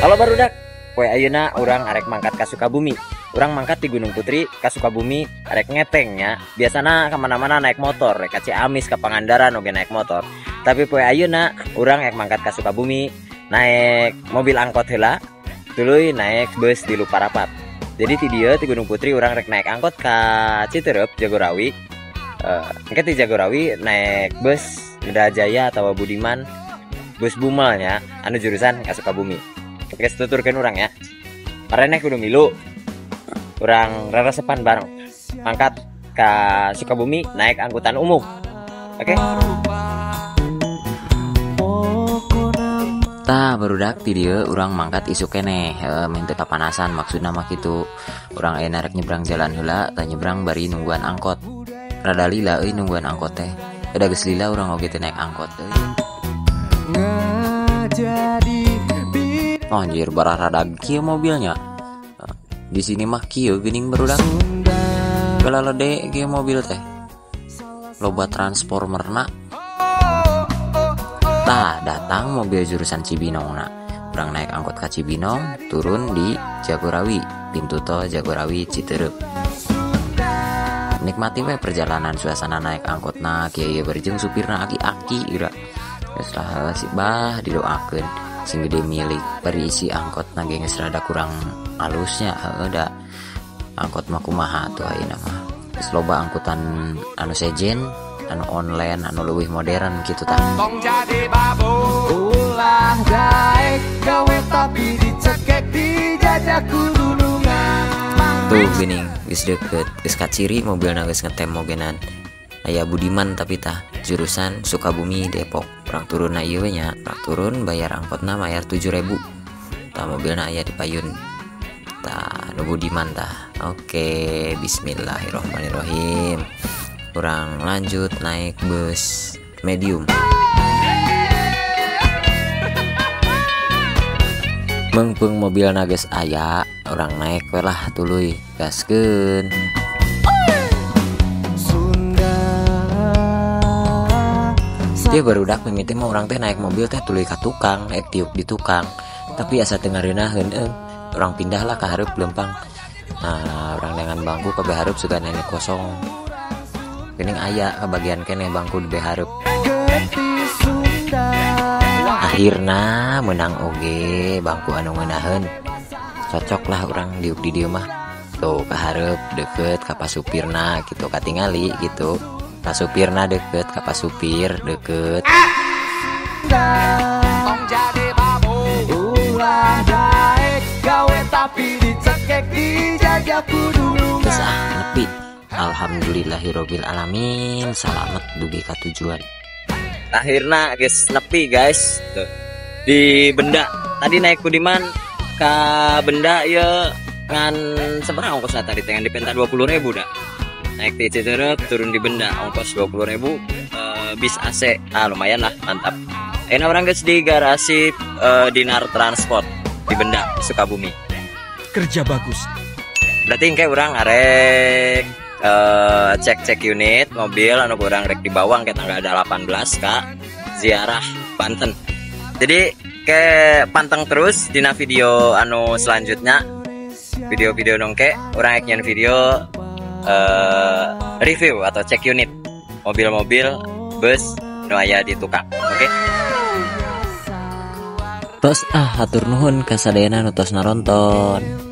Halo barudak, poe ayeuna urang arek mangkat ka Sukabumi. Urang mangkat di Gunung Putri ka Sukabumi arek ngetengnya. Biasana kemana-mana naik motor, rek ka Ciamis ka Pangandaran oge naik motor. Tapi poe ayeuna urang arek mangkat ka Sukabumi naik mobil angkot heula, tuluy naik bus di Luparapat. Jadi ti dieu ti Gunung Putri urang rek naik angkot ka Citerep Jagorawi. Engke ti Jagorawi naik bus Indrajaya atau Budiman, bus Bumelnya anu jurusan ka Sukabumi. Oke, tuturkan orang ya. Marene kudu milu. Urang reresepan bareng. Mangkat ke Sukabumi naik angkutan umum. Oke. Tah barudak ti dieu urang mangkat isu keneh, main teu kapanasan maksudna mah kitu. Urang aya narek nyebrang jalan heula, tah nyebrang bari nungguan angkot. Rada lila euy nungguan angkot teh. Da geus lila urang oge teh naik angkot euy. Oh, anjir barah rada kieu mobilnya. Di sini mah kieu geuning barudak. Galalede kieu mobil teh. Loba transformerna. Tah datang mobil jurusan Cibinongna. Urang naik angkot ka Cibinong, turun di Jagorawi, pintu tol Jagorawi Citerep. Nikmati we perjalanan suasana naik angkotna kieu berjeng supirna aki-aki ira. Geus lah si bah didoakeun sing gede milik berisi angkot nage geus rada kurang halusnya da angkot mah kumaha tuh ayeuna mah geus loba angkutan anu sejen anu online anu leuwih modern kitu tah tong jadi babu ulah daek gawe tapi dicekek dijajak kudulungan tuh geuning geus deukeut geus kaciri mobilna geus ngetem mogenan aya Budiman tapi tah jurusan Sukabumi Depok. Urang turun na ieu nya, urang turun bayar angkotna bayar 7.000. Tah mobilna aya di payun. Tah nu Budiman tah. Oke, bismillahirrahmanirrahim. Urang lanjut naik bus medium. Meungpeung mobilna geus aya, urang naik we lah tuluy gaskeun. Dia barudak mimiti mah orang teh naik mobil teh tuluy ka tukang, naik tiup di tukang. Tapi asa teu ngareunaheun orang pindah lah ka hareup lempang. Nah, orang dengan bangku ke behareup suka nenek kosong. Geuning aya ka bagian keneh bangku di behareup. Akhirna menang oge bangku anu ngeunaheun. Cocok lah orang diuk di dieu mah. Tuh ka hareup deukeut ka pasupirna gitu katingali gitu. Pas supirna deket, ka pas supir deket. Tong jadi babu ulah daek gawe tapi dicekek dijajak kudu. Geus nepi. Alhamdulillahirabbil alamin, salamet dugi ka tujuan. Akhirna geus nepi guys. Tuh. Di Benda. Tadi naik Budiman ka Benda ye ngan seberapa ongkosna tadi teh dipenta 20.000 dah. Naik di Citerep turun di Benda ongkos 20.000 bis AC lumayan lah mantap. Enak orang guys di garasi Dinar Transport di Benda Sukabumi. Kerja bagus. Berarti kayak orang arek cek unit mobil anu kurang rek di bawang kayak tanggal ada 18 kak ziarah Banten. Jadi ke panteng terus dina video anu selanjutnya video-video nongke orang nyen video review atau cek unit mobil-mobil bus nu aya di tukang. Oke. Tos hatur nuhun kasadayana nu tos naronton.